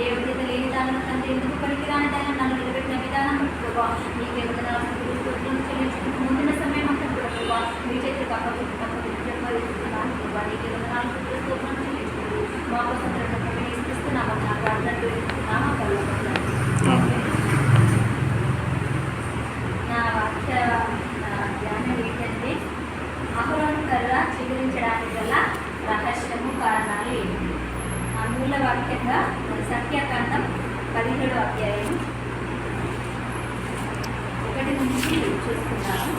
ఏ విధంగా లేని దానిని తండ్రి ఎందుకు పనికిరాని దాన్ని నన్ను నిలబెట్టిన విధానం ప్రభావ నీకే వందనాలు చెల్లించుకుంటూ ముందున్న సమయం అంతా కూడా ప్రభావ మీ చేతికి అప్పగిస్తున్నాను ప్రభావ నీకే వందనాలు స్తోత్రం చెల్లించుకుంటూ మా కోసం ఇస్తున్నాము నా ప్రార్థనలు ఇస్తున్నాము నా వాక్య ధ్యానం ఏంటంటే అహరోను కర్ర చిగురించడానికి గల రహస్యము కారణాలు ఏంటి? ఆ మూల వాక్యంగా సంఖ్యాకాండం 17వ అధ్యాయం 1 నుంచి చూసుకున్నాము.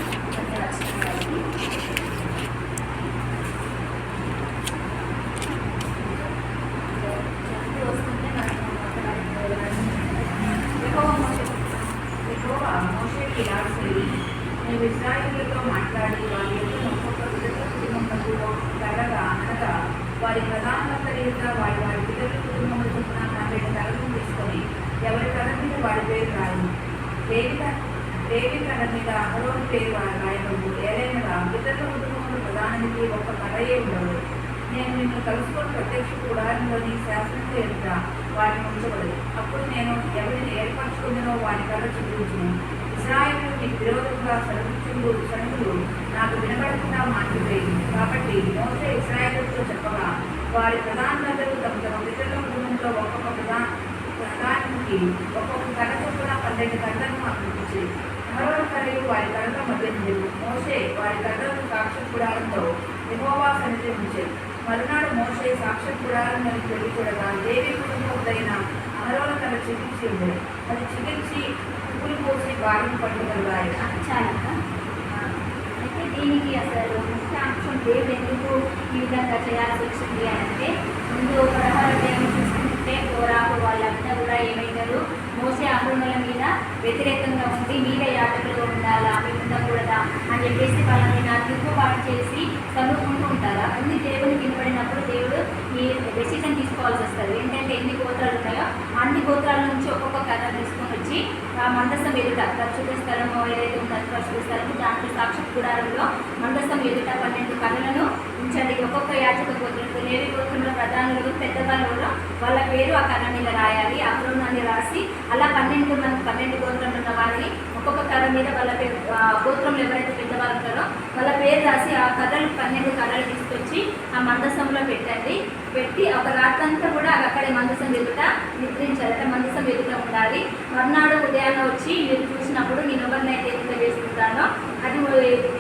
వస్తుంటే మోషేకి ఇలా సరి నేను ఇశ్రాయేలుతో మాట్లాడి వారి యొక్క ఒక్కొక్క కుటుంబములకు కర్రగా అనగా వారి ప్రధానమంతరిగా వారి వారి పిల్లల కుటుంబములు చొప్పున 12 కర్రలను తీసుకొని ఎవరి కర్ర మీద వారి పేరు రాయను. లేవి కర్ర మీద అహరోను పేరు రాయబడు. ఏదైనా పితరుల కుటుంబములు ప్రధానానికి ఒక కర్రయే ఉండదు. నేను నిన్ను కలుసుకొని ప్రత్యక్ష గుడారంలోని శాసనం ఎదుట వారిని ఉంచబడదు. అప్పుడు నేను ఎవరిని ఏర్పరచుకున్నానో వారి కర్ర చూపించును. ఇశ్రాయేలు నీకు విరోధంగా సరుకులు నాకు వినబడకుండా మాట్లాడేది. కాబట్టి మోషే ఇశ్రాయేలుతో చెప్పగా వారి ప్రధానులందరూ తమ తమ పితరుల కుటుంబంలో ఒక్కొక్క ప్రధానికి ఒక్కొక్క కర్ర చొప్పున 12 కర్రలను అర్పించి అహరోను కర్రలు వారి కర్రల మధ్య నిలిపు. మోషే వారి కర్రలను సాక్ష్య గుడారంతో యెహోవా సన్నిధిలో ఉంచారు. మరునాడు మోషే సాక్ష్య గుడారంలోకి వెళ్ళి చూడగా లేవి కుటుంబములైన అహరోను కర్ర చిగిర్చి ఉండేది. అది చిగిర్చి పువ్వులు పోసి బాగా పట్టుగలగాలి. అయితే దీనికి అసలు ముఖ్యాంశం దేవుడు ఎందుకు ఈ విధంగా చేయాల్సి వచ్చింది అంటే ముందు ప్రహార దేవుని చూసుకుంటే కోరాకు వాళ్ళంతా కూడా ఏమైనారు మోసే అహరోనుల మీద వ్యతిరేకంగా ఉండి మీద యాజకులుగా ఉండాలా మీరు ఉండకూడదా అని చెప్పేసి వాళ్ళని తిరుగుబాటు చేసి చదువుకుంటూ ఉంటారు. అన్ని దేవుని వినపడినప్పుడు దేవుడు ఈ డెసిషన్ తీసుకోవాల్సి వస్తుంది. ఏంటంటే ఎన్ని గోత్రాలు ఉన్నాయో అన్ని గోత్రాల నుంచి ఒక్కొక్క కర్ర తీసుకొని వచ్చి ఆ మందసం ఎదుట పరిశుద్ధ స్థలము ఏదైతే ఉందో పరిశుద్ధ స్థలము దాంట్లో సాక్షి గుడారంలో మందసం ఎదుట 12 కర్రలను ఉంచండి. ఒక్కొక్క యాజక గోత్రంలో లేవి గోత్రంలో ప్రధానులు పెద్దవాళ్ళు వాళ్ళ పేరు ఆ కర్ర మీద రాయాలి. అహరోను రాసి అలా 12 గోత్రంలో ఉన్న వారిని ఒక్కొక్క కర్ర మీద వాళ్ళ పేరు గోత్రంలో ఎవరైతే పెద్దవాళ్ళు ఉంటారో వాళ్ళ పేరు రాసి ఆ కర్రలు 12 కర్రలు తీసుకొచ్చి ఆ మందసంలో పెట్టి ఒక రాత్రంతా కూడా అక్కడే మందసం ఎదుట నిద్రించాలి. అంటే మందసం ఎదుట ఉండాలి. మర్నాడు ఉదయాన్నే వచ్చి మీరు చూసినప్పుడు నేను ఎవరినైతే ఎదుట వేసుకుంటానో అది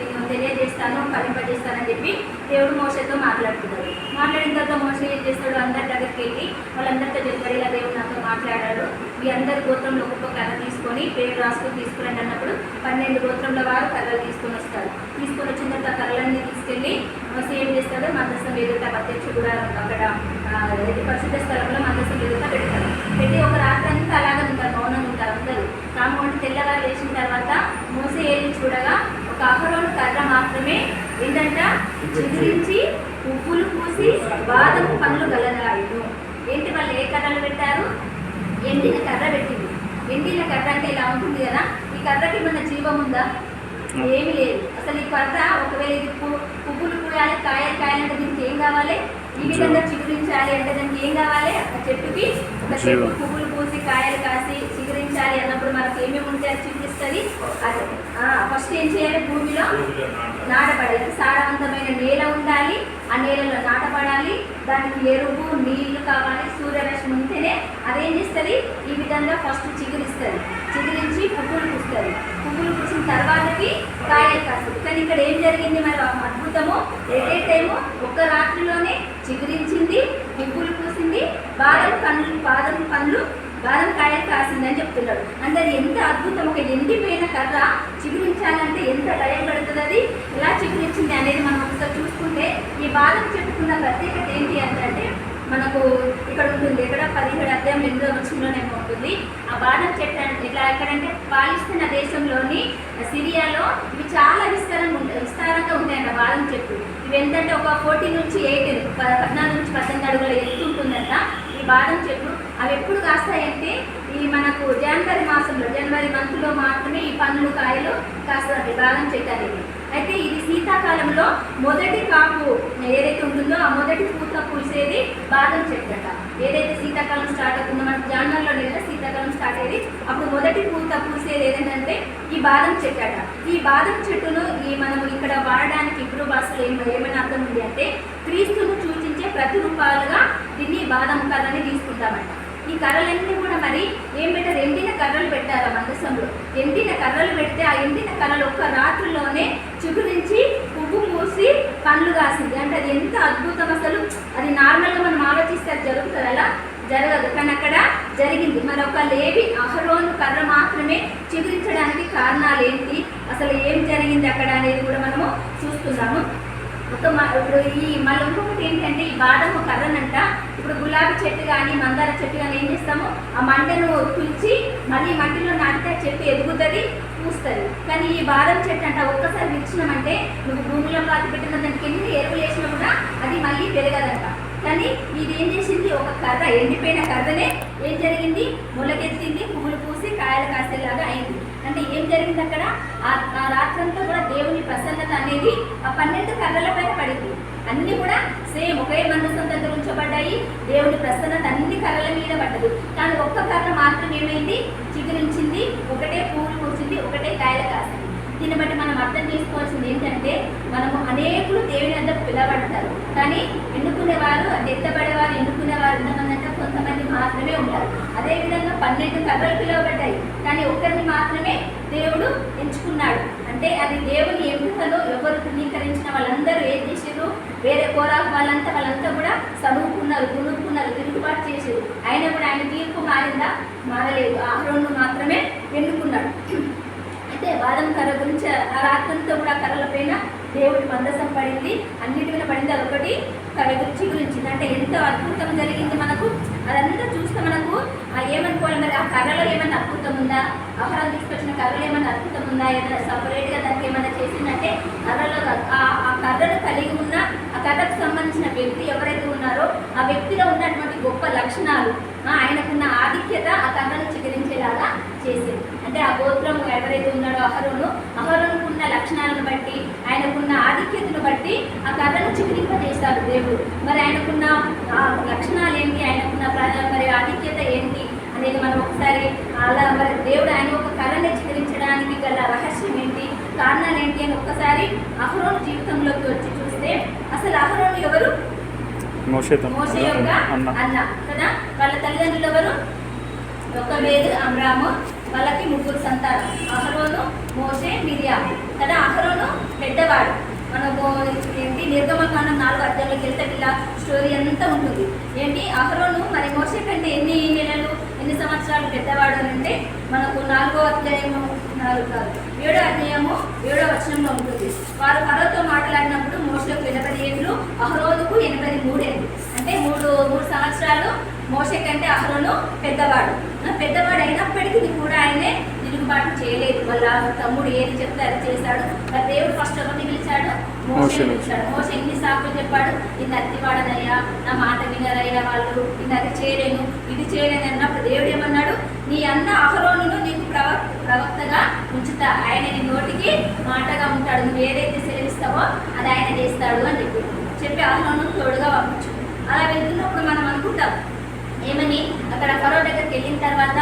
నేను తెలియజేస్తాను ఫలింపజేస్తానని చెప్పి దేవుడు మోషేతో మాట్లాడుతున్నాడు. మాట్లాడిన తర్వాత మోషే ఏం చేస్తాడు? అందరి దగ్గరికి వెళ్ళి వాళ్ళందరితో చెప్పాడు, ఇలా దేవుడు నాతో మాట్లాడాడు, మీ అందరి గోత్రంలో ఒక్కొక్క కర్ర తీసుకొని పేరు రాసుకొని తీసుకురండి అన్నప్పుడు 12 గోత్రంలో వారు కర్రలు తీసుకొని వస్తారు. తీసుకొని వచ్చిన తర్వాత కర్రలన్నీ తీసుకెళ్ళి మోషే ఏం చేస్తాడు? మందసం ఎదుట ప్రత్యక్ష గుడారం అక్కడ పరిశుద్ధ స్థలంలో మందసం ఎదుట పెడతారు. పెట్టి ఒక రాత్రి అంతా అలాగే ఉంటారు, మౌనంగా ఉంటారు అందరూ. కామోటి తెల్లవారు వేసిన తర్వాత మోసే ఏది చూడగా ఒక అహరోను కర్ర మాత్రమే ఏంటంట చిగురించి పువ్వులు పూసి బాదం పండ్లు గలదాయును. ఏంటి వాళ్ళు ఏ కర్రలు పెట్టారు? ఎండిన కర్ర పెట్టింది. ఎండిన కర్ర అంటే ఇలా ఉంటుంది కదా. ఈ కర్రకి మన జీవం ఉందా? ఏమీ లేదు అసలు. ఈ కర్ర ఒకవేళ ఇది పువ్వులు పూయాలి, కాయాలంటే దీనికి ఏం కావాలి? ఈ విధంగా చిగురించాలి అంటే దానికి ఏం కావాలి? ఒక చెట్టుకి ఒక చెట్టు పువ్వులు పూసి కాయలు కాసి చిగురించాలి అన్నప్పుడు మనకి ఏమేమి ఉంటే అది చిగురిస్తుంది. అది ఫస్ట్ ఏం చేయాలి? భూమిలో నాటపడాలి. సారవంతమైన నేల ఉండాలి, ఆ నేలలో నాటపడాలి. దానికి ఎరువు నీళ్లు కావాలి, సూర్యరశ్మి ఉంటేనే అదేం చేస్తుంది? ఈ విధంగా ఫస్ట్ చిగురిస్తుంది. చిగురించి పువ్వులు పూస్తుంది. పువ్వులు పూసిన తర్వాతకి కాయలు కాస్తుంది. కానీ ఇక్కడ ఏం జరిగింది? మరి అద్భుతము ఎటే టైము ఒక్క రాత్రిలోనే చిగురించింది, పువ్వులు పూసింది, బాదం కాయలు కాసింది అని చెప్తున్నాడు. అంటే అది ఎంత అద్భుతం! ఒక ఎండిపోయిన కర్ర చిగురించాలంటే ఎంత టైం పడుతుంది? అది ఎలా చిగురించింది అనేది మనం ఒకసారి చూసుకుంటే ఈ బాదం చెట్టుకున్న ప్రత్యేకత ఏంటి అంటే మనకు ఇక్కడ ఉంటుంది. ఇక్కడ 17 అధ్యాయం 8వ వచనంలోనే ఉంటుంది. ఆ బాదం చెట్టు ఇట్లా ఎక్కడంటే పాలిస్తున్న దేశంలోని సిరియాలో ఇవి చాలా విస్తారంగా ఉంటాయంట బాదం చెట్టు. ఇవి ఏంటంటే ఒక 14 నుంచి 14 నుంచి 18 అడుగుల ఎత్తు ఉంటుందంట ఈ బాదం చెట్టు. అవి ఎప్పుడు కాస్తాయంటే ఈ మనకు జనవరి మంత్లో మాత్రమే ఈ పండ్లు కాయలు కాస్తాయి బాదం చెట్టు అనేది. అయితే ఇది శీతాకాలంలో అందులో మొదటి కాపు ఏదైతే ఉంటుందో ఆ మొదటి పూత పూసేది బాదం చెట్టు అట. ఏదైతే శీతాకాలం స్టార్ట్ అవుతుందో మనకి జనవరిలో లేదా శీతాకాలం స్టార్ట్ అయ్యేది, అప్పుడు మొదటి పూత పూసేది ఏదంటే ఈ బాదం చెట్టు అట. ఈ బాదం చెట్టును మనం ఇక్కడ వాడడానికి ఇప్పుడు భాషలో ఏమైనా అర్థం ఉంది అంటే క్రీస్తును సూచించే ప్రతిరూపాలుగా దీన్ని బాదం కర్రని తీసుకుంటామంట. ఈ కర్రలన్నీ కూడా మరి ఏం పెట్టారు, ఎండిన కర్రలు పెట్టారు. మందసంలో ఎండిన కర్రలు పెడితే ఆ ఎండిన కర్రలు ఒక్క రాత్రిలోనే చిగురించి పువ్వు మూసి పండ్లు కాసింది. అంటే అది ఎంత అద్భుతం అసలు. అది నార్మల్గా మనం ఆలోచిస్తే అది జరుగుతుంది, అలా జరగదు, కానీ అక్కడ జరిగింది. మరి ఒక లేవి అహరోను కర్ర మాత్రమే చిగురించడానికి కారణాలు ఏంటి, అసలు ఏం జరిగింది అక్కడ అనేది కూడా మనము చూస్తున్నాము. ఇప్పుడు మళ్ళీ ఇంకొకటి ఏంటంటే ఈ బాదము కర్రనంట ఇప్పుడు గులాబీ చెట్టు కానీ మందార చెట్టు కానీ ఏం చేస్తాము, ఆ మంటను తుల్చి మళ్ళీ మట్టిలో నాటితే చెట్టు ఎదుగుతుంది, పూస్తుంది. కానీ ఈ బాదం చెట్టు అంట ఒక్కసారి విరిచినామంటే నువ్వు భూమిలో పాతి పెట్టిన దానికి ఎన్ని ఎరువులు వేసినా కూడా అది మళ్ళీ పెరగదంట. కానీ ఇది ఏం చేసింది, ఒక కర్ర ఎండిపోయిన కర్రనే ఏం జరిగింది, మొలకెత్తింది, పువ్వులు పూసి కాయలు కాసేలాగా అయింది. అంటే ఏం జరిగింది అక్కడ, ఆ రాత్రంతా కూడా దేవుని ప్రసన్నత అనేది ఆ 12 కర్రల పైన పడింది. అన్ని కూడా సేమ్ ఒకే మందసం దగ్గర ఉంచబడ్డాయి. దేవుని ప్రసన్నత అన్ని కర్రల మీద పడ్డది. కానీ ఒక్క కర్ర మాత్రం ఏమైంది, చిగురించింది, ఒకటే పువ్వులు పూసింది, ఒకటే కాయలు కాసింది. దీన్ని బట్టి మనం అర్థం చేసుకోవాల్సింది ఏంటంటే మనము అనేకులు దేవుని వద్దకు పిలవబడతారు, కానీ ఎన్నుకునేవారు అంటే ఎత్తబడేవారు ఎన్నుకునేవారు ఎంతమంది అంటే కొంతమంది మాత్రమే ఉంటారు. అదేవిధంగా 12 కర్రలు పిలువబడ్డాయి, కానీ ఒక్కరిని మాత్రమే దేవుడు ఎంచుకున్నాడు. అంటే అది దేవుని ఎంపికలో ఎవరు ధృవీకరించిన వాళ్ళందరూ ఏం చేసారు, వేరే కోరాకు వాళ్ళంతా కూడా చదువుకున్నారు, గుణుక్కున్నారు, తిరుగుబాటు చేసారు. అయినా కూడా ఆయన తీర్పు మారిందా, మారలేదు. అహరోను మాత్రమే ఎన్నుకున్నాడు. అయితే బాదం కర్ర గురించి ఆ రాత్రంతా కూడా కర్రల పైన దేవుడి మందసం పడింది, అన్నిటి మీద పడింది. అదొకటి కర్ర గురించి గురించింది. అంటే ఎంత అద్భుతం జరిగింది మనకు. అదంతా చూస్తే మనకు ఏమనుకోవాలి, మరి ఆ కర్రలో ఏమైనా అద్భుతం ఉందా, ఆహారం తీసుకొచ్చిన కర్రలో ఏమైనా అద్భుతం ఉందా, ఏదైనా సపరేట్గా దానికి ఏమైనా చేసిందంటే కర్రలో ఆ కర్రను కలిగి ఉన్న ఆ కర్రకు సంబంధించిన వ్యక్తి ఎవరైతే ఉన్నారో ఆ వ్యక్తిలో ఉన్నటువంటి గొప్ప లక్షణాలు, ఆయనకున్న ఆధిక్యత ఆ కర్రను చిగురించేలాగా చేసింది. అంటే ఆ గోత్రం ఎవరైతే ఉన్నాడో అహరోనుకున్న లక్షణాలను బట్టి, ఆయనకున్న ఆధిక్యతను బట్టి ఆ కర్రను చిగురింపజేశారు దేవుడు. మరి ఆయనకున్న లక్షణాలు ఏంటి, ఆయనకున్న మరి ఆధిక్యత ఏంటి అనేది మనం ఒకసారి అలా మరి దేవుడు ఆయన ఒక కర్రని చిగురించడానికి గల రహస్యం ఏంటి, కారణాలు ఏంటి అని ఒక్కసారి అహరోను జీవితంలోకి వచ్చి చూస్తే అసలు అహరోను ఎవరు, మోషే యొక్క అన్న కదా. వాళ్ళ తల్లిదండ్రులు ఎవరు, యొకోబేదు, అమ్రాము. వాళ్ళకి 3 సంతానం, అహరోను, మోషే, మిరియాము కదా. అహరోను పెద్దవాడు. మనకు ఏంటి నిర్గమకాండం 4వ అధ్యాయంలోకి వెళ్తే ఇలా స్టోరీ అంతా ఉంటుంది. ఏంటి అహరోను మరి మోషే కంటే ఎన్ని నెలలు ఎన్ని సంవత్సరాలు పెద్దవాడు అంటే మనకు 4వ అధ్యాయము 7వ అధ్యాయము 7వ వచనంలో ఉంటుంది. వారు ఫరోతో మాట్లాడినప్పుడు మోషేకు 80 ఏళ్ళు, అహరోనుకు 83 ఏళ్ళు. అంటే మూడు సంవత్సరాలు మోషే కంటే అహరోను పెద్దవాడు అయినప్పటికీ కూడా ఆయనే తిరుగుబాటు చేయలేదు. వాళ్ళ తమ్ముడు ఏది చెప్తే అది చేశాడు. దేవుడు ఫస్ట్ ఎవరిని పిలిచాడు, మోషే పిలిచాడు. మోషే ఎన్ని సాకులు చెప్పాడు, ఇది అత్తివాడనయ్యా, నా మాట వినరయ్యా వాళ్ళు, ఇది అది చేయలేను ఇది చేయలేను అన్నప్పుడు దేవుడు ఏమన్నాడు, నీ అన్న అహరోనును నీకు ప్రవక్తగా ఉంచుతా, ఆయన నీ నోటికి మాటగా ఉంటాడు, నువ్వు ఏదైతే సెలవిస్తావో అది ఆయన చేస్తాడు అని చెప్పి అహరోను తోడుగా పంపించు. అలా వెళ్తున్నప్పుడు మనం అనుకుంటాం ఏమని, అక్కడ ఫరో దగ్గరికి వెళ్ళిన తర్వాత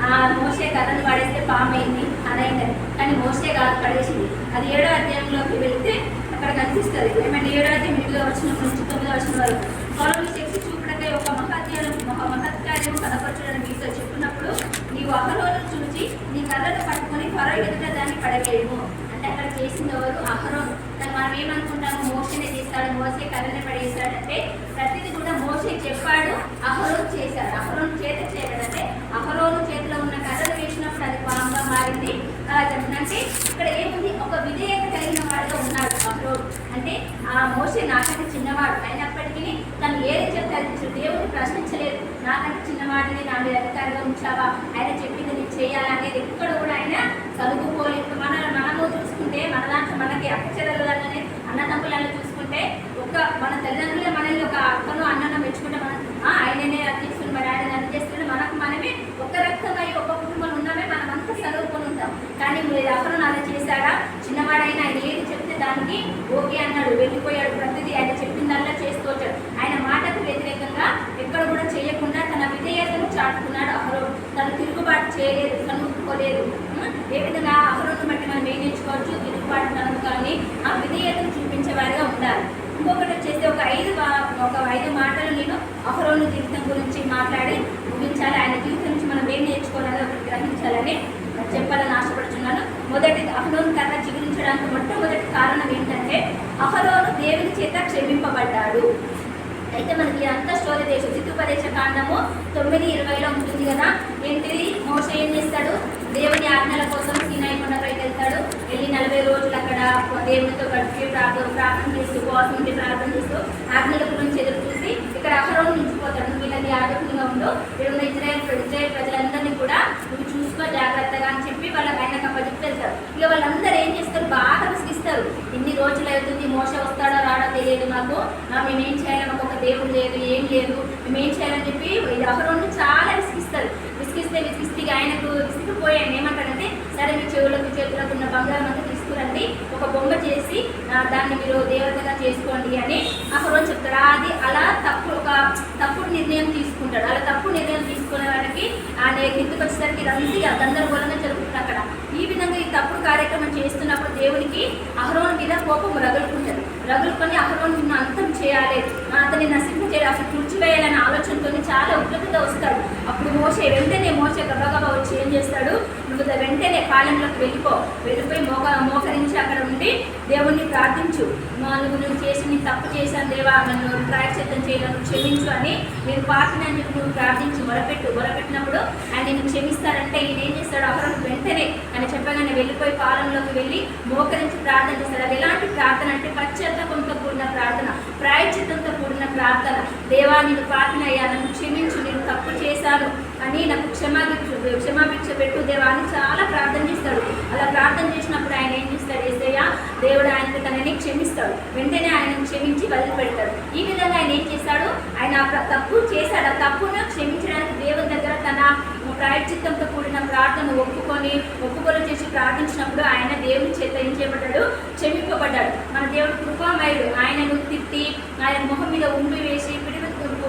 ఆ మోషే కర్రను పడేస్తే పాము అయింది అదైందని. కానీ మోషే కాదు పడేసింది. అది 7వ అధ్యాయంలోకి వెళ్తే అక్కడ కనిపిస్తుంది. ఏమంటే 7వ అధ్యాయం 8వ వచనం నుంచి 9వ వచనం వరకు ఫరోను శక్తి చూపుడకై ఒక మహత్కార్యం కనపరచుడని మీతో చెప్పినప్పుడు నీవు అహరోను చూచి నీ కర్రను పట్టుకొని ఫరో ఎదుట దాన్ని పడవేయము. అంటే అక్కడ చేసింది ఎవరు, అహరోను. కానీ మనం ఏమనుకుంటాము, మోషేనే చేస్తాడు, మోషే కర్రనే పడేస్తాడంటే ప్రతిదీ కూడా మోషే చెప్పాడు, అహరోను చేశాడు. అహరోను చేత చేయడంటే అహరోను చేతిలో ఉన్న కర్రను వేసినప్పుడు అది పాముగా మారింది. అలా చెప్పినంటే ఇక్కడ ఏముంది, ఒక విధేయత కలిగిన వాడుగా ఉన్నాడు అహరోను. అంటే ఆ మోషే నాకంటే చిన్నవాడు అయినప్పటికీ తను ఏది చెప్తే అది దేవుడిని ప్రశ్నించలేదు. నాకంటే చిన్నవాడిని నా మీద అధికారిగా ఉంచావా, ఆయన చెప్పింది నేను చేయాలనేది ఎక్కడ కూడా ఆయన చదువుకోలేదు. మనము చూసుకుంటే మన దాంట్లో మనకి అక్కచెల్లెలనే అన్నదమ్ములను చూసుకుంటే మన తల్లిదండ్రులే మనల్ని ఒక అక్కను అన్నను మెచ్చుకుంటే మనం ఆయననే అది చేస్తుంది, మరి ఆయన అది చేస్తుంటే మనకు మనమే ఒక రక్తమై ఒక కుటుంబంలో ఉన్నామే, మనం అంతా చదువుకొని ఉంటాం. కానీ మీరు అహరోను అలా చేశాడా, చిన్నవాడైనా ఆయన ఏది చెప్తే దానికి ఓకే అన్నాడు, వెళ్ళిపోయాడు. ప్రతిదీ ఆయన చెప్పిందల్లా చేస్తూ వచ్చాడు. ఆయన మాటకు వ్యతిరేకంగా ఎక్కడ కూడా చేయకుండా తన విధేయతను చాటుకున్నాడు అహరోను. తను తిరుగుబాటు చేయలేదు, కనుక్కోలేదు. ఏ విధంగా అహరోను బట్టి మనం ఏం నేర్చుకోవచ్చు? తిరుగుబాటు తనకు కానీ ఆ విధేయతను చూపించేవారిగా ఉండాలి. ఇంకొకటి వచ్చేసి ఒక ఐదు మాటలు నేను అహరోను జీవితం గురించి మాట్లాడి ముగించాలి. ఆయన జీవితం నుంచి మనం ఏం నేర్చుకోవాలని ఒకటి గ్రహించాలని చెప్పాలని ఆశపడుతున్నాను. మొదటిది, అహరోను కర్ర చిగురించడానికి మొట్టమొదటి కారణం ఏంటంటే అహరోను దేవుని చేత క్షమింపబడ్డాడు. అయితే మనకి అంత స్టోరీ తెలుసు. ద్వితీయోపదేశ కాండము 9:20 ఉంటుంది కదా. ఏంటిది? మోషే ఏం చేస్తాడు? దేవుని ఆజ్ఞల కోసం సీనాయి కొండపైకి వెళ్తాడు. వెళ్ళి 40 రోజులు అక్కడ దేవునితో గడిపి ప్రార్థన చేస్తూ, ఉపవాసం ఉండి ప్రార్థన చేస్తూ ఆజ్ఞల గురించి ఎదురు చూసి ఇక్కడ అహరోను నిలిచిపోతాడు. వీళ్ళకి ఆరోగ్యంగా ఉండు, వీళ్ళ ఇజ్రాయెల్ ప్రజలందరినీ కూడా నువ్వు చూసుకో జాగ్రత్తగా అని చెప్పి వాళ్ళకి ఆయనకు అప్పచెప్పి వెళ్తారు. ఇక వాళ్ళందరూ ఏం చేస్తారు? బాగా విసిగిస్తారు. ఇన్ని రోజులు అవుతుంది, మోస వస్తాడో రాడో తెలియదు, మాకు మేమేం చేయాలి, మాకు ఒక దేవుడు లేదు, ఏం లేదు, మేమేం చేయాలని చెప్పి అహరోను చాలా విసిగిస్తారు. విసిగిస్తే ఆయనకు విసిగిపోయి ఆయన ఏమంటాడంటే, సరే మీ చెవులకు చేతులకు ఉన్న బంగారం అంతా తీసుకురండి, ఒక బొమ్మ చేసి దాన్ని మీరు దేవతగా చేసుకోండి అని అహరోను చెప్తాడు. అది అలా తప్పుడు నిర్ణయం తీసుకుంటాడు. అలా తప్పుడు నిర్ణయం తీసుకునే వారికి ఆయన కిందకు వచ్చేసరికి ఇదంతా గందరగోళంగా జరుగుతుంది అక్కడ. ఈ విధంగా ఈ తప్పుడు కార్యక్రమం చేస్తున్నప్పుడు దేవునికి అహరోను మీద కోపం రగులుకొని అహరోను అంతం చేయాలి, అతన్ని నశింపచేయాలి, అసలు తుడిచివేయాలనే ఆలోచనతో చాలా ఉగ్రత వస్తాడు. అప్పుడు వెంటనే మోసే గబగబా వచ్చి ఏం చేస్తాడు? నువ్వు వెంటనే కాలంలోకి వెళ్ళిపోయి మోకరించి అక్కడ ఉండి దేవుణ్ణి ప్రార్థించు. నువ్వు చేసి నేను తప్పు చేశాను దేవా, నన్ను ప్రాయశ్చిత్తం చేయను, క్షమించు అని నేను పాపిని అని చెప్పి నువ్వు ప్రార్థించు, మొరపెట్టినప్పుడు ఆయన నిన్ను క్షమిస్తారంటే ఈయన ఏం చేస్తాడు? అహరోను వెంటనే ఆయన చెప్పగానే వెళ్ళిపోయి కాలంలోకి వెళ్ళి మోకరించి ప్రార్థన చేస్తాడు. అది ఎలాంటి ప్రార్థన అంటే పశ్చాత్తాపంతో కూడిన ప్రార్థన, ప్రాయశ్చిత్తంతో కూడిన ప్రార్థన. దేవా నేను పాపిని అయ్యా, నన్ను క్షమించు, నేను తప్పు చేశాను అని నాకు క్షమాభిక్ష పెట్టు దేవా అని చాలా ప్రార్థన చేస్తాడు. అలా ప్రార్థన చేసినప్పుడు ఆయన ఏం చేస్తాడు? యేసయ్య దేవుడు ఆయనకు తనని క్షమిస్తాడు. వెంటనే ఆయనను క్షమించి వదిలిపెడతాడు. ఈ విధంగా ఆయన ఏం చేస్తాడు? ఆయన తప్పు చేశాడు. ఆ తప్పును క్షమించడానికి దేవుని దగ్గర తన ప్రాయశ్చిత్తంతో కూడిన ప్రార్థన ఒప్పుకొని చేసి ప్రార్థించినప్పుడు ఆయన దేవుని చేత ఏం చేయబడ్డాడు? క్షమింపబడ్డాడు. మన దేవుడు కృపామయుడు. ఆయనను తిట్టి ఆయన ముఖం మీద ఉంపి వేసి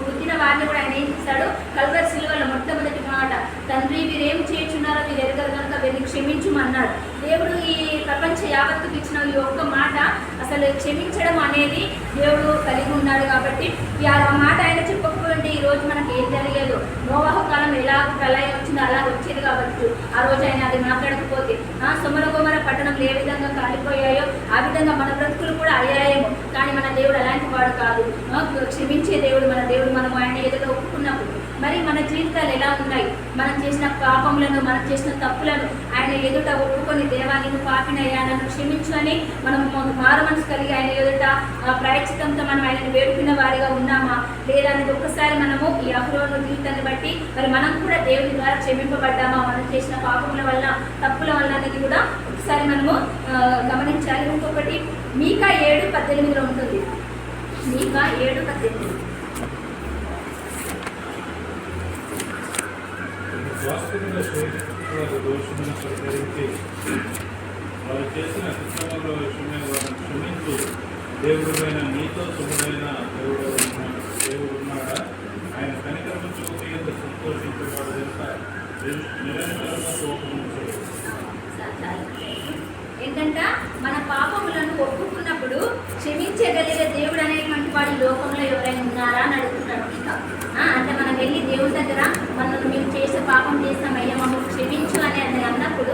పుట్టిన వారిని కూడా ఆయన ఏం చేస్తాడు? కల్వరి సిలువలో మొట్టమొదటి మాట, తండ్రి వీరేం చేయుచున్నారో మీరు ఎరగరు కనుక వీరిని క్షమించుమన్నాడు. దేవుడు ఈ ప్రపంచ యావత్తుకు ఇచ్చిన ఈ ఒక్క మాట, అసలు క్షమించడం అనేది దేవుడు కలిగి ఉన్నాడు. కాబట్టి ఆ మాట ఆయన చెప్పకపోతే ఈ రోజు మనకి ఏం జరిగేదో, నోవాహు కాలం ఎలా ప్రళయం వచ్చిందో అలా వచ్చేది కాబట్టి ఆ రోజు ఆయన అది మాట్లాడకపోతే సొమరగోమర పట్టణంలో ఏ విధంగా కాలిపోయాయో ఆ విధంగా మన బ్రతుకులు కూడా అయ్యాయేమో. కానీ మన దేవుడు అలాంటి వాడు కాదు. క్షమించే దేవుడు మన దేవుడు. మనం ఆయన ఎదుట ఒప్పుకున్నప్పుడు మరి మన జీవితాలు ఎలా ఉన్నాయి? మనం చేసిన పాపములను, మనం చేసిన తప్పులను ఆయన ఎదుట ఒప్పుకొని దేవా నేను పాపినయ్యా, నన్ను క్షమించు అని మనం మారు మనసు కలిగి ఆయన ఎదుట ప్రాయశ్చిత్తంతో మనం ఆయనను వేడుకున్న వారిగా ఉన్నామా లేదా అనేది ఒక్కసారి మనము ఈ అహరోను జీవితాన్ని బట్టి మరి మనం కూడా దేవుని ద్వారా క్షమింపబడ్డామా, మనం చేసిన పాపముల వల్ల తప్పుల వల్ల అనేది కూడా ఒకసారి మనము గమనించాలి. ఇంకొకటి మీకా 7:18 ఉంటుంది. మీకా 7:18 వాస్తవంగా వారి దోషములను పరిహరించి వారు చేసిన అతిక్రమంలో విషయమైన వారిని క్షమించు దేవుడుమైన నీతో సుఖమైన దేవుడు ఉన్నాడా? ఆయన కనికరము చూపి ఎంత సంతోషించేవాడు తెలుసా? నిరంతరంగా కోపముంచాడు. ఏంటంటే మన పాపములను ఒప్పుకున్నప్పుడు క్షమించగలిగే దేవుడు అనేటువంటి వాడి లోకంలో ఎవరైనా ఉన్నారా అని అడుగుతున్నాడు. ఇంకా అంటే మనం వెళ్ళి దేవుడి దగ్గర మనల్ని మేము చేసే పాపం చేస్తామయ్యా మమ్మల్ని క్షమించు అని అన్నప్పుడు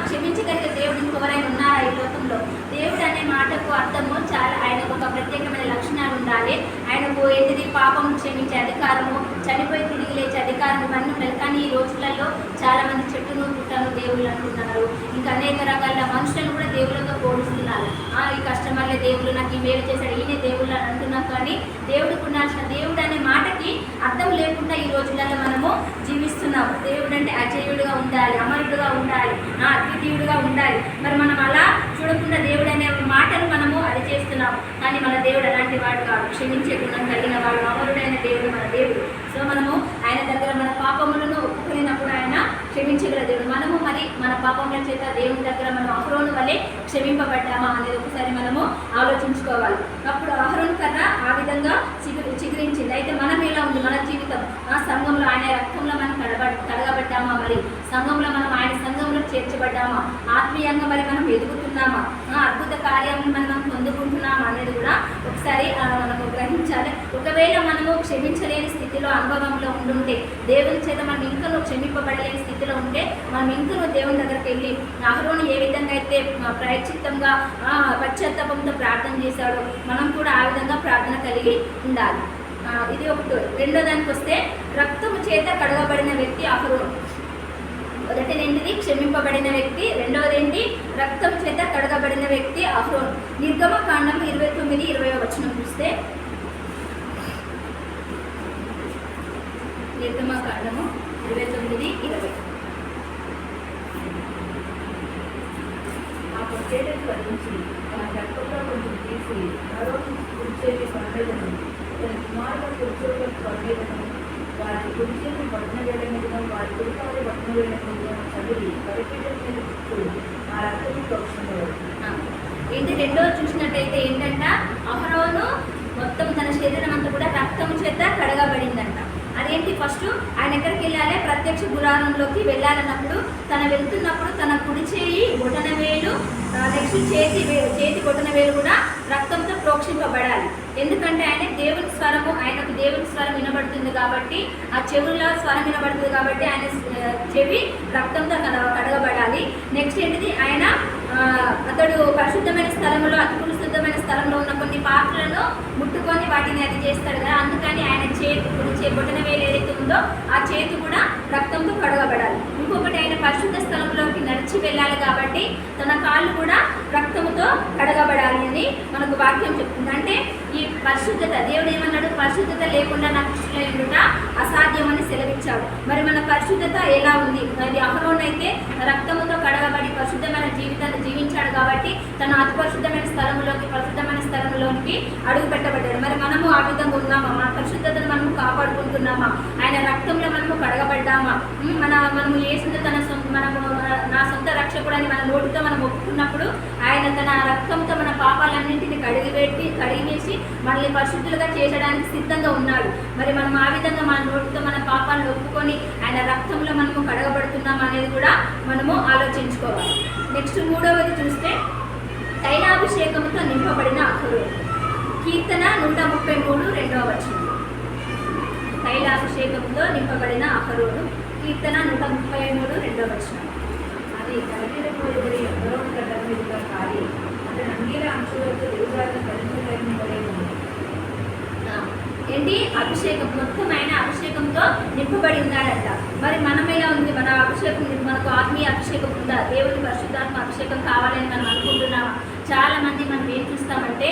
క్షమించగలిగే దేవుడు ఇంకెవరైనా ఉన్నారా ఈ లోకంలో? దేవుడు అనే మాటకు అర్థము చాలా, ఆయనకు ఒక ప్రత్యేకమైన లక్షణాలు ఉండాలి. ఆయనకు ఏంటిది? పాపం క్షమించే అధికారము, చనిపోయి తిరిగి లేచే అధికారం, ఇవన్నీ ఉన్నాయి. కానీ ఈ రోజులలో చాలా మంది చెట్టును పుట్టను దేవుళ్ళు అంటున్నారు. ఇంకా అనేక రకాల మనుషులను కూడా దేవుళ్ళతో పోలుస్తున్నారు. ఈ కష్టం వల్లే దేవుడు నాకు ఈ మేలు చేశాడు, ఈయనే దేవుళ్ళు అని అంటున్నాం. కానీ దేవుడికి ఉండాల్సిన దేవుడు అనే మాటకి అర్థం లేకుండా ఈ రోజులలో మనము జీవిస్తున్నాము. దేవుడు అంటే అజేయుడుగా ఉండాలి, అమరుడుగా ఉండాలి, అద్వితీయుడుగా ఉండాలి. మరి మనం అలా చూడకుండా దేవుడు అనే మాటను మనము అది చేస్తున్నాము. కానీ మన దేవుడు అలాంటి వాడు కాదు. క్షమించే గుణం కలిగిన వాడు, అమరుడైన దేవుడు మన దేవుడు. సో మనము ఆయన దగ్గర మన పాపములను ఒప్పుకునేటప్పుడు ఆయన క్షమించగల దేవుడు. మనము మరి మన పాపముల చేత దేవుని దగ్గర మనం అహరోను వలె క్షమింపబడ్డామా అనేది ఒకసారి మనము ఆలోచించుకోవాలి. అప్పుడు అహరోను కర్ర ఆ విధంగా చిగురించింది. అయితే మనం ఎలా ఉంది మన జీవితం? ఆ సంఘంలో ఆయన రక్తంలో మనం కడగబడ్డామా? మరి సంఘంలో మనం ఆయన సంఘంలో చేర్చబడ్డామా? ఆత్మీయంగా మరి మనం ఎదుగుతున్నామా? అద్భుత కార్యాలను మనం పొందుకుంటున్నామా అనేది కూడా ఒకసారి మనము గ్రహించాలి. ఒకవేళ మనము క్షమించలేని స్థితిలో అనుభవంలో ఉండుంటే, దేవుని చేత మనం ఇంకనూ క్షమింపబడలేని స్థితిలో ఉంటే, మనం ఇంకనూ దేవుని దగ్గరికి వెళ్ళి అహరోను ఏ విధంగా అయితే ప్రాయశ్చిత్తంగా పశ్చాత్తాపంతో ప్రార్థన చేశాడో మనం కూడా ఆ విధంగా ప్రార్థన కలిగి ఉండాలి. ఇది ఒకటి. రెండో దానికి వస్తే రక్తము చేత కడగబడిన వ్యక్తి అహరోను. మొదటిదేంటిది క్షమింపబడిన వ్యక్తి, రెండవదేంటి రక్తం చేత కడగబడిన వ్యక్తి అహరోను. నిర్గమకాండం 29-20 వచనం చూస్తే, నిర్గమకాండము 29-20 ఆ పొట్టేటకు వధించి తన రక్తంలో కొంచెం తీసి అహరోను కుడిచేతి పడవేదను తన కుమారుల కుడిచేతులకు పడవేదను వారి కుడిచేతి పట్టిన వేళ మీద వారి కుడికాలు పట్టిన వేళ మీద చదివి పరిపీఠం మీద ఆ రక్తము ప్రోక్షించబడు. ఏంటి రెండో చూసినట్టయితే ఏంటంట, అహరోను మొత్తం తన శరీరం అంతా కూడా రక్తము చేత కడగబడిందంట. అదేంటి? ఫస్ట్ ఆయన ఎక్కడికి వెళ్ళాలి? ప్రత్యక్ష గుడారంలోకి వెళ్ళాలన్నప్పుడు వెళ్తున్నప్పుడు తన కుడి చేయి బొటన వేలు, నెక్స్ట్ చేతి బొటన వేలు కూడా రక్తంతో ప్రోక్షింపబడాలి. ఎందుకంటే ఆయనకు దేవుని స్వరం వినబడుతుంది కాబట్టి, ఆ చెవుల్లో స్వరం వినబడుతుంది కాబట్టి ఆయన చెవి రక్తంతో కడగబడాలి. నెక్స్ట్ ఏంటిది? అతడు పరిశుద్ధమైన స్థలంలో, అతి పరిశుద్ధమైన స్థలంలో ఉన్న కొన్ని పాత్రలను ముట్టుకొని వాటిని అది చేస్తాడు కదా, అందుకని ఆయన చేతి బొటన వేలు ఏదైతే ఉందో ఆ చేతి కూడా రక్తంతో కడగబడాలి. ఇంకొకటి ఆయన పరిశుద్ధ స్థలంలోకి నడిచి వెళ్ళాలి కాబట్టి తన కాళ్ళు కూడా రక్తంతో కడగబడాలి అని మనకు వాక్యం చెప్తుంది. అంటే ఈ పరిశుద్ధత, దేవుడు ఏమన్నాడు? పరిశుద్ధత లేకుండా నాకు ఇష్టం అసాధ్యమని సెలవిచ్చాడు. మరి మన పరిశుద్ధత ఎలా ఉంది? అది అహరోను అయితే రక్తముతో కడగబడి పరిశుద్ధమైన జీవితాన్ని జీవించాడు కాబట్టి తను అతి పరిశుద్ధమైన స్థలంలోనికి అడుగు పెట్టబడ్డాడు. మరి మనము ఆ విధంగా ఉన్నామా? మన పరిశుద్ధతను మనము కాపాడుకుంటున్నామా? ఆయన రక్తంలో మనము కడగబడ్డామా? మనము యేసుని నా సొంత రక్షకుడని మన నోటితో మనం ఒప్పుకున్నప్పుడు ఆయన తన రక్తంతో మన పాపాలన్నింటినీ కడిగివేసి మనల్ని పరిశుద్ధులుగా చేసడానికి సిద్ధంగా ఉన్నాడు. మరి మనం ఆ విధంగా మన నోటితో మన పాపాలను ఒప్పుకొని ఆయన రక్తంలో మనము కడగబడుతున్నాం అనేది కూడా మనము ఆలోచించుకోవాలి. నెక్స్ట్ మూడవది చూస్తే తైలాభిషేకంతో నింపబడిన అహరోను. కీర్తన 133 వచనం. తైలాభిషేకంతో నింపబడిన అహరోను. కీర్తన 133 వచనం. అది కలిగినప్పుడు అహరోను గడ్డ మీదుగా కాలి అతని అంగీల అంచులతో ఎదురుగాలను ధరించలేని ఏంటి? అభిషేకం, మొత్తం ఆయన అభిషేకంతో నింపబడి ఉన్నాడంట. మరి మనం ఎలా ఉంది? మన అభిషేకం, మనకు ఆత్మీయ అభిషేకం ఉందా? దేవుని పరిశుద్ధాత్మ అభిషేకం కావాలని మనం అనుకుంటున్నామా? చాలా మంది మనం ఏం చూస్తామంటే,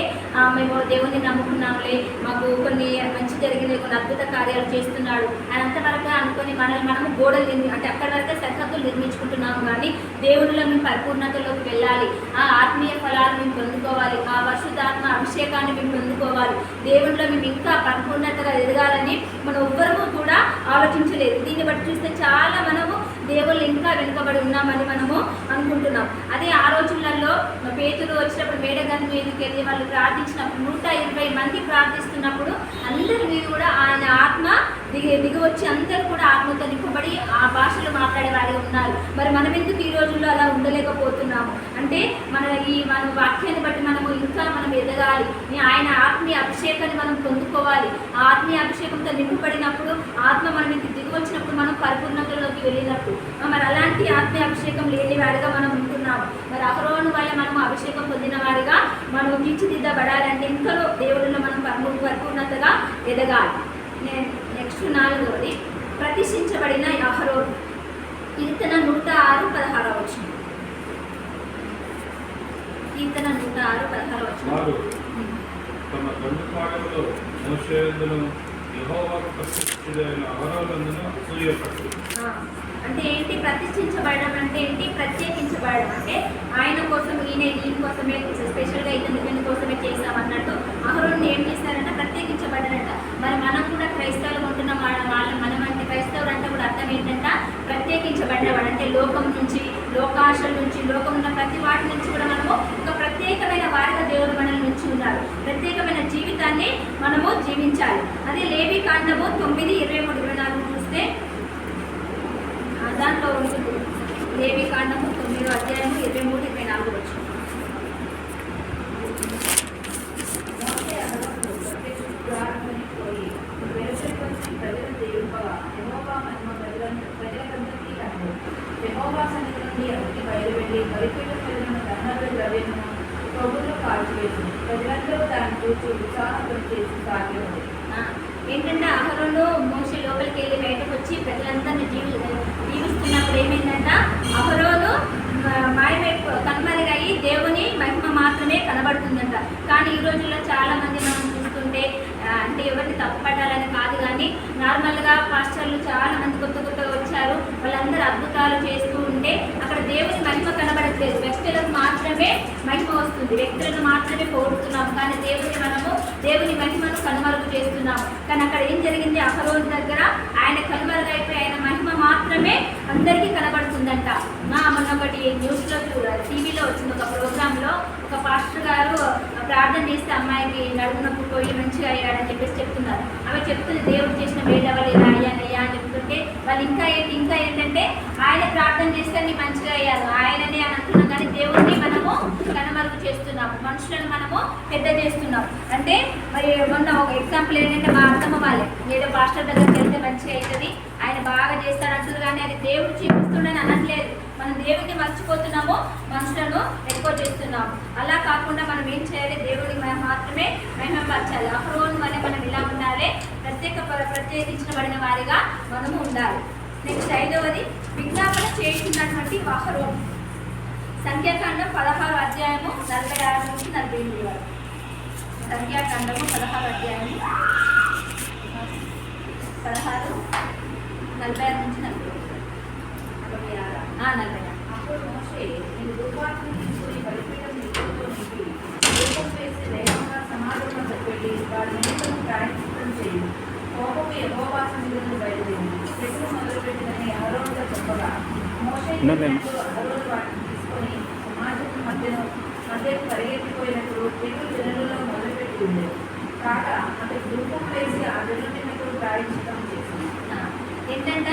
మేము దేవుని నమ్ముకున్నాంలే, మాకు కొన్ని మంచి జరిగినాయి, కొన్ని అద్భుత కార్యాలు చేస్తున్నాడు అని అంతవరకు అనుకొని మనము గోడలు అంటే అక్కడి వరకే సరిహద్దులు నిర్మించుకుంటున్నాము. కానీ దేవునిలో మేము పరిపూర్ణతలోకి వెళ్ళాలి, ఆ ఆత్మీయ ఫలాలు మేము పొందుకోవాలి, ఆ పరిశుద్ధాత్మ అభిషేకాన్ని మేము పొందుకోవాలి, దేవునిలో మేము ఇంకా పరిపూర్ణతగా ఎదగాలని మనం ఎవ్వరము కూడా ఆలోచించలేదు. దీన్ని బట్టి చూస్తే చాలా మనము దేవుళ్ళు ఇంకా వెనుకబడి ఉన్నామని మనము అనుకుంటున్నాం. అదే ఆ రోజులలో పేతురు వచ్చినప్పుడు మేడగది మీదకి వెళ్ళి వాళ్ళు ప్రార్థించినప్పుడు 120 మంది ప్రార్థిస్తున్నప్పుడు అందరి మీద కూడా ఆయన ఆత్మ దిగి వచ్చి అందరూ కూడా ఆత్మతో నింపబడి ఆ భాషలు మాట్లాడే వారిగా ఉన్నారు. మరి మనం ఎందుకు ఈ రోజుల్లో అలా ఉండలేకపోతున్నాము అంటే, మన వాక్యాన్ని బట్టి మనం ఎదగాలి, ఆయన ఆత్మీయ అభిషేకాన్ని మనం పొందుకోవాలి. ఆ ఆత్మీయ అభిషేకంతో నింపబడినప్పుడు ఆత్మ మన మీద దిగి వచ్చినప్పుడు మనం పరిపూర్ణతలోకి వెళ్ళినప్పుడు, మరి అలాంటి ఆత్మీయ అభిషేకం లేని వారిగా మనం ఉంటున్నాము. మరి అహరోను వల్ల మనం అభిషేకం పొందిన వారిగా మనం తీర్చిదిద్దబడాలంటే ఇంకా దేవుడిలో మనం పరిపూర్ణతగా ఎదగాలి. నెక్స్ట్ 4వది ప్రతిష్ఠించబడిన అహరోను. కీర్తన 106-16 వచనం. కీర్తన 106-16 వచనం. తమ తండ్రిపాలెంలో మోషే యందును యెహోవాకు ప్రతిష్ఠితుడైన అహరోనునందును అసూయపడు. అంటే ఏంటి? ప్రతిష్ఠించబడడం అంటే ఏంటి? ప్రత్యేకించబడడం అంటే ఆయన కోసం, ఈయన కోసమే స్పెషల్గా ఇతని కోసమే చేశామన్నట్టు అహరోను ఏం చేశారంటే ప్రత్యేకించబడ్డారంట. మరి మనం కూడా క్రైస్తవులు ఉంటున్న మనం అంటే క్రైస్తవులు అంటే కూడా అర్థం ఏంటంటే ప్రత్యేకించబడ్డ జీవితాన్ని మనము జీవించాలి. అదే లేవి కాండము 9:23-24 చూస్తే దాంట్లో ఉంటుంది. లేవి కాండము 9వ అధ్యాయము 23-24 వచ్చు. మోషే అహరోనులు ప్రత్యక్ష గుడారములోనికి పోయి వెలుపలికి వచ్చి ప్రజలను దేవుపగా యెహోవా మహిమ ప్రజలకందరికీ కనబడు. యెహోవా సన్నిధి నుండి అగ్ని బయలువెళ్ళి బలిపీఠం మీద దహన ద్రవ్యమును ప్రభువులో కాల్చివేసింది. ప్రజలందరూ దాన్ని చూసి ఉత్సాహం చేసి సాగేవారు. ఏంటంటే అహరోను మోషే లోపలికి వెళ్ళి బయటకు వచ్చి ప్రజలందరినీ జీవిస్తున్నప్పుడు ఏమైందంట, అహరోను మాయమైపు కనుమరుగయ్యి దేవుని మహిమ మాత్రమే కనబడుతుందంట. కానీ ఈ రోజుల్లో చాలా మంది మనం చూస్తుంటే అంటే ఎవరిని తప్పుపట్టాలని కాదు, కానీ నార్మల్గా పాస్టర్లు చాలా మంది కొత్తగా వచ్చారు, వాళ్ళందరూ అద్భుతాలు చేస్తూ ఉంటే అక్కడ దేవుని మహిమ కనబడట్లేదు. వ్యక్తులకు మాత్రమే మహిమ వస్తుంది, వ్యక్తులను మాత్రమే కోరుతున్నాము, కానీ దేవుని మహిమను కనుమరుగు చేస్తున్నాము. కానీ అక్కడ ఏం జరిగింది, అహరోను దగ్గర ఆయన కనుమరుగైపోయి ఆయన మహిమ మాత్రమే అందరికీ కనబడుతుందంట. మొన్న ఒకటి న్యూస్లో టీవీలో వచ్చింది, ఒక ప్రోగ్రాంలో ఒక పాస్టర్ గారు ప్రార్థన చేస్తే అమ్మాయికి నడుమునొప్పి పోయి మంచిగా అయ్యాడని చెప్పేసి చెప్తున్నారు. ఆమె చెప్తుంది దేవుడు చేసిన మేడవలేదా అయ్యానయ్యా అని చెప్తుంటే వాళ్ళు ఇంకా ఏంటంటే ఆయన ప్రార్థన చేస్తే నీ మంచిగా అయ్యారు ఆయననే అని అంటున్నాం, కానీ దేవుడిని మనము కనుమరుగు చేస్తున్నాము, మనుషులను మనము పెద్ద చేస్తున్నాం. అంటే మరి మొన్న ఒక ఎగ్జాంపుల్ ఏంటంటే మా అత్తమ్మ వాళ్ళే ఏదో పాస్టర్ దగ్గరికి వెళ్తే మంచిగా అవుతుంది ఆయన బాగా చేస్తాడు అంటారు, కానీ అది దేవుడు చూపిస్తుండని అనట్లేదు. మనం దేవుడిని మర్చిపోతున్నాము, మనుషులను ఎక్కువ చేస్తున్నాము. అలా కాకుండా మనం ఏం చేయాలి, దేవుడిని మనం మాత్రమే మహిమపరచాలి. అహరోను వల్ల మనం ఇలా ఉండాలి, ప్రత్యేకించబడిన వారిగా మనము ఉండాలి. నెక్స్ట్ 5వది విజ్ఞాపన చేస్తున్నటువంటి అహరోను. సంఖ్యాకాండం 16వ అధ్యాయము 46 నుంచి 48 వరకు. సంఖ్యాకాండము 16వ అధ్యాయము 16, 46 నుంచి 46. అప్పుడు మోషే నేను ధూపాన్ని తీసుకుని బలిపీఠం నిప్పులతో నింపి ధూపం వేసి వేగంగా సమాజంలో పెట్టి వారి నిమిత్తం ప్రాయశ్చిత్తం చేయి. కోపము యెహోవా సన్నిధి నుండి బయలుదేరింది. తెగులు మొదలుపెట్టిందని అహరోనుతో చెప్పగా మోషే అహరోను వాటిని తీసుకొని సమాజం మధ్యకు పరిగెత్తిపోయినప్పుడు తెగులు జనులలో మొదలుపెట్టి ఉండేది. కాగా అతడు ధూపం వేసి ఆ జనుల నిమిత్తం ప్రాయశ్చిత్తం చేసింది. ఏంటంట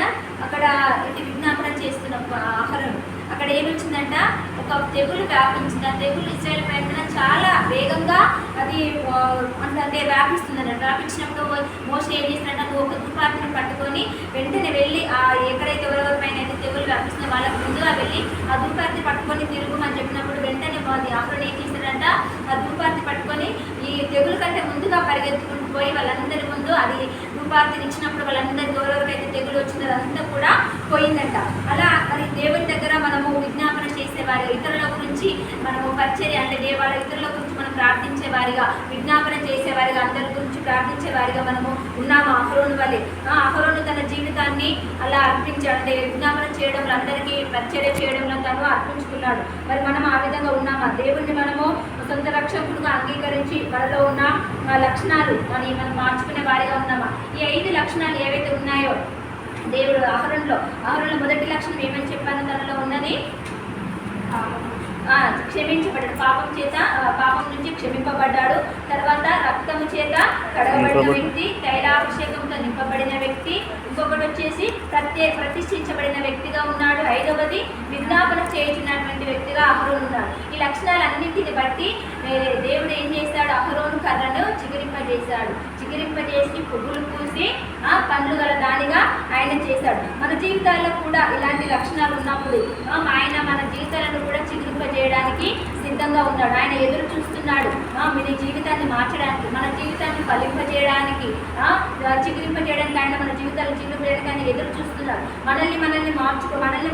అక్కడ ఇంటి విజ్ఞాపన చేస్తున్న అహరోను అక్కడ ఏమొచ్చిందంట, ఒక తెగులు వ్యాపించింది. ఆ తెగులు ఇశ్రాయేలు పైన చాలా వేగంగా అది అంటే వ్యాపిస్తుందంట. వ్యాపించినప్పుడు మోషే ఏం చేస్తున్నాడంటే నువ్వు ఒక ధూపార్తిని పట్టుకొని వెంటనే వెళ్ళి ఎక్కడైతే ఎవరెవరి పైన అయితే తెగులు వ్యాపిస్తుందో వాళ్ళకి ముందుగా వెళ్ళి ఆ ధూపార్తి పట్టుకొని తిరుగుమని చెప్పినప్పుడు వెంటనే అహరోను ఏం చేశాడంట, ఆ ధూపార్తి పట్టుకొని ఈ తెగులు కంటే ముందుగా పరిగెత్తుకుంటూ పోయి వాళ్ళందరి ముందు అది ధూపార్తిని ఇచ్చినప్పుడు వాళ్ళందరి ఎవరెవరికైతే తెగులు వచ్చిందో అదంతా కూడా పోయిందంట. అలా మరి దేవుని దగ్గర మనము విజ్ఞాపన చేసేవారు, ఇతరుల గురించి మనము పరిచర్య అంటే వాళ్ళ ఇతరుల గురించి మనం ప్రార్థించేవారిగా, విజ్ఞాపన చేసేవారిగా, అందరి గురించి ప్రార్థించేవారిగా మనము ఉన్నాము. అహరోను వల్లే అహరోను తన జీవితాన్ని అలా అర్పించాడు, అంటే విజ్ఞాపన చేయడంలో అందరికీ పరిచర్య చేయడంలో తను అర్పించుకున్నాడు. మరి మనం ఆ విధంగా ఉన్నామా, దేవుణ్ణి మనము సొంత రక్షకుడుగా అంగీకరించి మనలో ఉన్న లక్షణాలు మనం మార్చుకునే వారిగా ఉన్నామా? ఈ 5 లక్షణాలు ఏవైతే ఉన్నాయో దేవుడు అహరోనులో మొదటి లక్షణం ఏమని చెప్పాను, తనలో ఉన్నది క్షమించబడ్డాడు, పాపం నుంచి క్షమింపబడ్డాడు. తర్వాత రక్తము చేత కడగబడిన వ్యక్తి, తైలాభిషేకంతో నింపబడిన వ్యక్తి, ఇంకొకటి వచ్చేసి ప్రతిష్ఠించబడిన వ్యక్తిగా ఉన్నాడు. 5వది విజ్ఞాపన చేయించినటువంటి వ్యక్తిగా అహరోను ఉన్నాడు. ఈ లక్షణాలన్నింటిని బట్టి దేవుడు ఏం చేశాడు, అహరోను కర్రను చిగురింపజేసి పువ్వులు పూసి పండ్లు గల దానిగా ఆయన చేశాడు. మన జీవితాల్లో కూడా ఇలాంటి లక్షణాలు ఉన్నప్పుడు ఆయన మన జీవితాలను కూడా చిగురింపజేయడానికి సిద్ధంగా ఉన్నాడు. ఆయన ఎదురు చూస్తున్నాడు మన జీవితాన్ని మార్చడానికి, మన జీవితాన్ని ఫలింపజేయడానికి, చిగురింపజేయడానికి, ఆయన మన జీవితాలు చిగురింపజేయడానికి ఆయన ఎదురు చూస్తున్నాడు. మనల్ని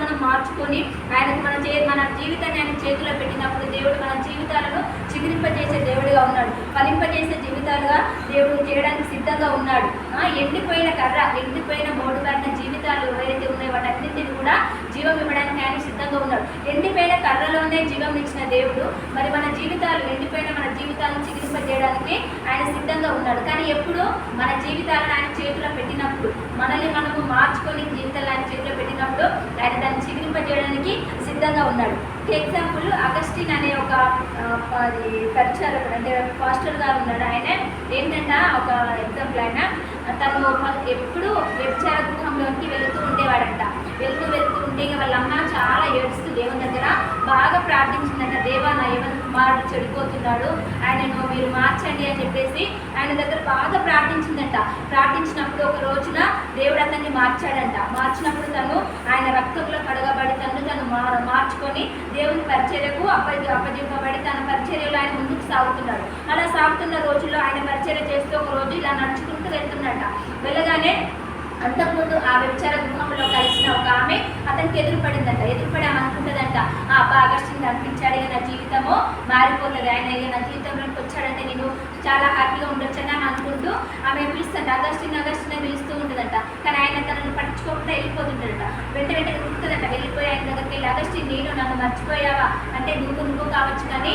మనం మార్చుకొని ఆయనకు మన జీవితాన్ని ఆయన చేతిలో పెట్టినప్పుడు దేవుడు మన జీవితాలను చిగురింపజేసే దేవుడిగా ఉన్నాడు, ఫలింపజేసే జీవితాలుగా దేవుడు చేయడానికి సిద్ధంగా ఉన్నాడు. ఎండిపోయిన కర్ర, ఎండిపోయిన మోడుబారిన జీవితాలు ఏవైతే ఉన్నాయో వాటన్నింటినీ కూడా జీవం ఇవ్వడానికి ఆయన సిద్ధంగా ఉన్నాడు. ఎండిపోయిన కర్రలోనే జీవం ఇచ్చిన దేవుడు మరి మన జీవితాలను చిగురింపజేయడానికి ఆయన సిద్ధంగా ఉన్నాడు. కానీ ఎప్పుడు మన జీవితాలను ఆయన చేతిలో పెట్టినప్పుడు, మనల్ని మనము మార్చుకొని జీవితాలను ఆయన చేతిలో పెట్టినప్పుడు ఆయన దాన్ని చిగురింపజేయడానికి సిద్ధంగా ఉన్నాడు. ఎగ్జాంపుల్ అగస్టిన్ అనే ఒక పరిచారకుడు అంటే పాస్టర్ గారు ఉన్నాడు. ఆయన ఏంటంటే ఒక ఎగ్జాంపుల్, ఆయన తను ఎప్పుడు వ్యభిచార గృహంలోకి వెళుతూ ఉండేవాడంట. వెళ్తూ ఉంటే వాళ్ళ అమ్మ చాలా ఏడుస్తూ దేవుని దగ్గర బాగా ప్రార్థించిందంట. దేవా, నా యవ్వన కుమారుడు చెడిపోతున్నాడు, ఆయనను మీరు మార్చండి అని చెప్పేసి ఆయన దగ్గర బాగా ప్రార్థించిందంట. ప్రార్థించినప్పుడు ఒక రోజున దేవుడు అతన్ని మార్చాడంట. మార్చినప్పుడు తను ఆయన రక్తంలో కడగబడి తను మార్చుకొని దేవుని పరిచర్యకు అప్పగింపబడి తన పరిచర్యలో ఆయన ముందుకు సాగుతున్నాడు. అలా సాగుతున్న రోజుల్లో ఆయన పరిచర్య చేస్తూ ఒక రోజు ఇలా నడుచుకుంటూ వెళ్తున్నట్ట. వెళ్ళగానే అంతకుముందు ఆ వ్యభిచార గృహంలో కలిసిన ఒక ఆమె అతనికి ఎదురుపడిందంట. ఎదురుపడి ఆమె అనుకుంటుందంట, ఆ అబ్బా అగస్టిన్ కనిపించాడు, ఇక నా జీవితము మారిపోతుంది, ఆయన ఇక నా జీవితంలోకి వచ్చాడంటే నేను చాలా హ్యాపీగా ఉండొచ్చని ఆమె అనుకుంటూ ఆమె పిలుస్తుంట. అగస్టిన్ అగస్టిన్ అని పిలుస్తూ ఉంటుందంట. కానీ ఆయన తనను పట్టించుకోకుండా వెళ్ళిపోతుంటాడట. వెంటనే గుర్తుందంట. వెళ్ళిపోయి ఆయన దగ్గరికి వెళ్ళి, అగస్టిన్ నేను నన్ను మర్చిపోయావా అంటే, నువ్వు కావచ్చు కానీ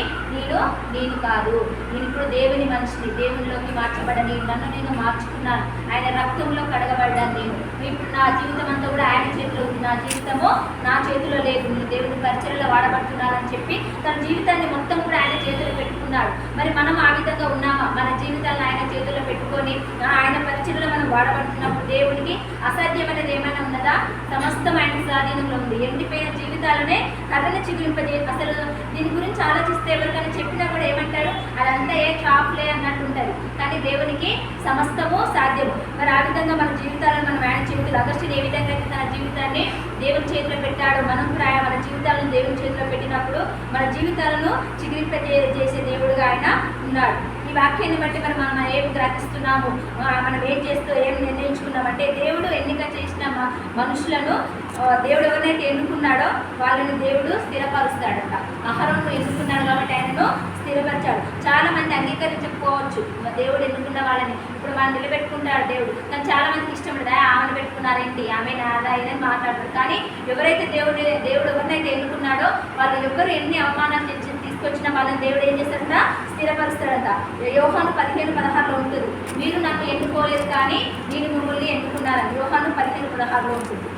నేను కాదు, నేను ఇప్పుడు దేవుని మనిషిని, దేవునిలోకి మార్చబడని నేను మార్చుకున్నాను, ఆయన రక్తంలో కడగబడ్డాను. నేను ఇప్పుడు నా జీవితం అంతా కూడా ఆయన చేతిలో ఉంది, నా జీవితము నా చేతిలో లేదు, నేను దేవుని పరిచర్యలో వాడబడుతున్నానని చెప్పి తన జీవితాన్ని మొత్తం కూడా ఆయన చేతిలో పెట్టుకున్నాడు. మరి మనం ఆ విధంగా ఉన్నామా? మన జీవితాలను ఆయన చేతిలో పెట్టుకొని ఆయన పరిచర్యలో మనం వాడబడుతున్నప్పుడు దేవుడికి అసాధ్యమైనది ఏమైనా ఉన్నదా? సమస్తం ఆయన స్వాధీనంలో ఉంది. ఎండిపోయిన జీవితాలనే కథను చిగురింపజే. అసలు దీని గురించి ఆలోచిస్తే ఎవరికైనా చెప్పినా కూడా ఏమంటారు, అదంతా ఏ ట్రాప్లే అన్నట్టు ఉంటుంది. కానీ దేవునికి సమస్తము సాధ్యము. మరి ఆ విధంగా మన జీవితాలను మనం ఆయన చేతులు, అగస్టిన్ ఏ విధంగా అయితే తన జీవితాన్ని దేవుని చేతిలో పెట్టాడు, మనం కూడా మన జీవితాలను దేవుని చేతిలో పెట్టినప్పుడు మన జీవితాలను చిగురింపజేసే దేవుడుగా ఆయన ఉన్నాడు. ఈ వాక్యాన్ని బట్టి మనం ఏం గ్రహిస్తున్నాము, మనం ఏం చేస్తూ ఏం నిర్ణయించుకున్నామంటే, దేవుడు ఎన్నిక చేసిన మనుషులను దేవుడు ఎవరినైతే ఎన్నుకున్నాడో వాళ్ళని దేవుడు స్థిరపరుస్తాడంట. అహరోను ఎన్నుకున్నాడు కాబట్టి ఆయనను స్థిరపరిచాడు. చాలా మంది అంగీకరించకపోవచ్చు దేవుడు ఎన్నుకున్న వాళ్ళని, ఇప్పుడు వాళ్ళు నిలబెట్టుకుంటాడు దేవుడు, కానీ చాలా మందికి ఇష్టం ఉండదు. ఆమెను పెట్టుకున్నారేంటి, ఆమె నాదా అని మాట్లాడతారు. కానీ ఎవరైతే దేవుడు ఎవరినైతే ఎన్నుకున్నాడో వాళ్ళు ఎవరు ఎన్ని అవమానాలు తీసుకొచ్చినా వాళ్ళని దేవుడు ఏం చేస్తాడంట, స్థిరపరుస్తాడంట. యోహాను 15:16 ఉంటుంది, మీరు నన్ను ఎన్నుకోలేదు కానీ నేను మిమ్మల్ని ఎన్నుకున్నారని. యోహాను 15:16 ఉంటుంది.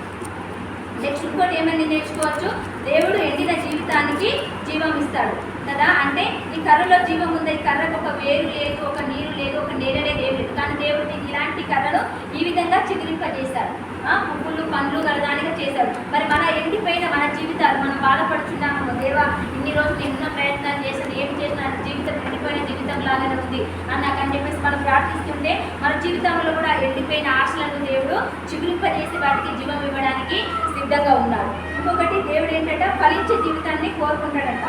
నెక్స్ట్ ఇంకోటి ఏమైనా నేర్చుకోవచ్చు, దేవుడు ఎండిన జీవితానికి జీవం ఇస్తాడు కదా. అంటే ఈ కర్రలో జీవం ఉంది, ఈ కర్రకు ఒక వేరు లేదు, ఒక నీరు లేదు, ఒక నీడ లేదు, ఏం లేదు. కానీ దేవుడు ఇలాంటి కర్రను ఈ విధంగా చిగురింపజేశాడు, పువ్వులు పండ్లు గలదానిగా చేశాడు. మరి మన ఎండిపోయిన మన జీవితాలు మనం బాధపడుతున్నాము, దేవా ఇన్ని రోజులు ఎన్నో ప్రయత్నాలు చేశాను, ఏం చేసిన జీవితం ఎండిపోయిన జీవితం లాగానే ఉంది అని చెప్పేసి మనం ప్రార్థిస్తుంటే మన జీవితంలో కూడా ఎండిపోయిన ఆశలను దేవుడు చిగురింపజేసి వాటికి జీవం ఇవ్వడానికి సిద్ధంగా ఉన్నాడు. ఇంకొకటి, దేవుడు ఏంటంటే ఫలించే జీవితాన్ని కోరుకుంటాడంట.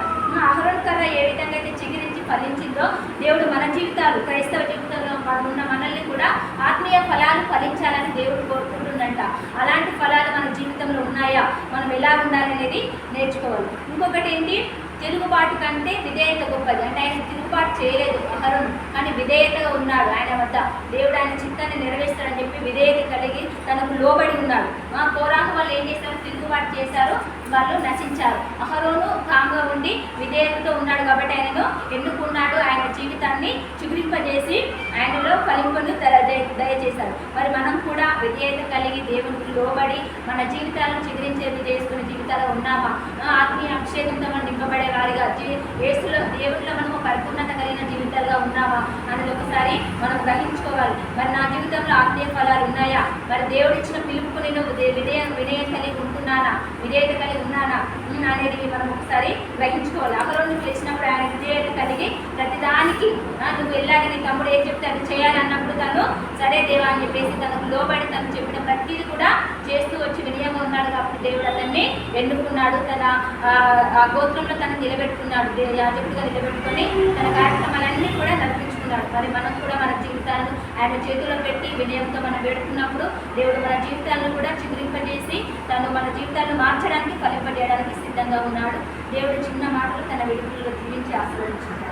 అహరోను కర్ర ఏ విధంగా అయితే చిగురించి ఫలించిందో దేవుడు మన జీవితాలు, క్రైస్తవ జీవితంలో ఉన్న మనల్ని కూడా ఆత్మీయ ఫలాలు ఫలించాలని దేవుడు కోరుకుంటుందంట. అలాంటి ఫలాలు మన జీవితంలో ఉన్నాయా, మనం ఎలా ఉండాలనేది నేర్చుకోవాలి. ఇంకొకటి ఏంటి, తిరుగుబాటు కంటే విధేయత గొప్పది. అంటే ఆయన తిరుగుబాటు చేయలేదు అహరోను, కానీ విధేయతగా ఉన్నాడు. ఆయన వద్ద దేవుడు ఆయన చిత్తాన్ని నెరవేర్స్తాడని చెప్పి విధేయత కలిగి తనకు లోబడి ఉన్నాడు. కోరాహు వాళ్ళు ఏం చేశారు, తిరుగుబాటు చేశారు, వాళ్ళు నశించారు. అహరోను కామ్గా ఉండి విధేయతతో ఉన్నాడు కాబట్టి ఆయనను ఎన్నుకున్నాడు. ఆయన జీవితాన్ని చిగురింపజేసి ఆయనలో ఫలింపును దయచేశాడు. మరి మనం కూడా విధేయత కలిగి దేవునికి లోబడి మన జీవితాలను చిగురించేది చేసుకునే జీవితాలు ఉన్నామా? ఆత్మీయ అభిషేకంతో మనం నింపబడే వారిగా యేసులో దేవుడిలో మనము పరిపూర్ణత కలిగిన జీవితాలుగా ఉన్నామా అనేది ఒకసారి మనం గ్రహించుకోవాలి. మరి నా జీవితంలో ఆత్మీయ ఫలాలు ఉన్నాయా? మరి దేవుడు ఇచ్చిన పిలుపుకు నేను వినయం కలిగి ఉంటున్నానా, విధేయత కలిగి ఉన్నానా అనేది మనం ఒకసారి గ్రహించుకోవాలి. అహరోను పిలిచినప్పుడు ఆయన విధేయత కలిగి ప్రతిదానికి నువ్వు వెళ్ళాలి, నీ తమ్ముడు ఏం చెప్తే అది చేయాలన్నప్పుడు తను సరే దేవా అని చెప్పేసి తనకు లోబడి తను చెప్పిన ప్రతిదీ కూడా చేస్తూ వచ్చి వినయంగా ఉన్నాడు. కాబట్టి దేవుడు అతన్ని ఎన్నుకున్నాడు, తన గోత్రంలో తను నిలబెట్టుకున్నాడు, యాజకుడిగా నిలబెట్టుకొని తన కార్యక్రమాలన్నీ కూడా నడిపించుకున్నాడు. మరి మనం కూడా మన జీవితాలను ఆయన చేతిలో పెట్టి వినయంతో మనం వేడుకున్నప్పుడు దేవుడు మన జీవితాలను కూడా చిగురింపజేసి తను మన జీవితాలను మార్చడానికి, ఫలింపజేయడానికి సిద్ధంగా ఉన్నాడు. దేవుడు చిన్న మాటలు తన వెలుగులో జీవించి ఆశీర్వదించున్నాడు.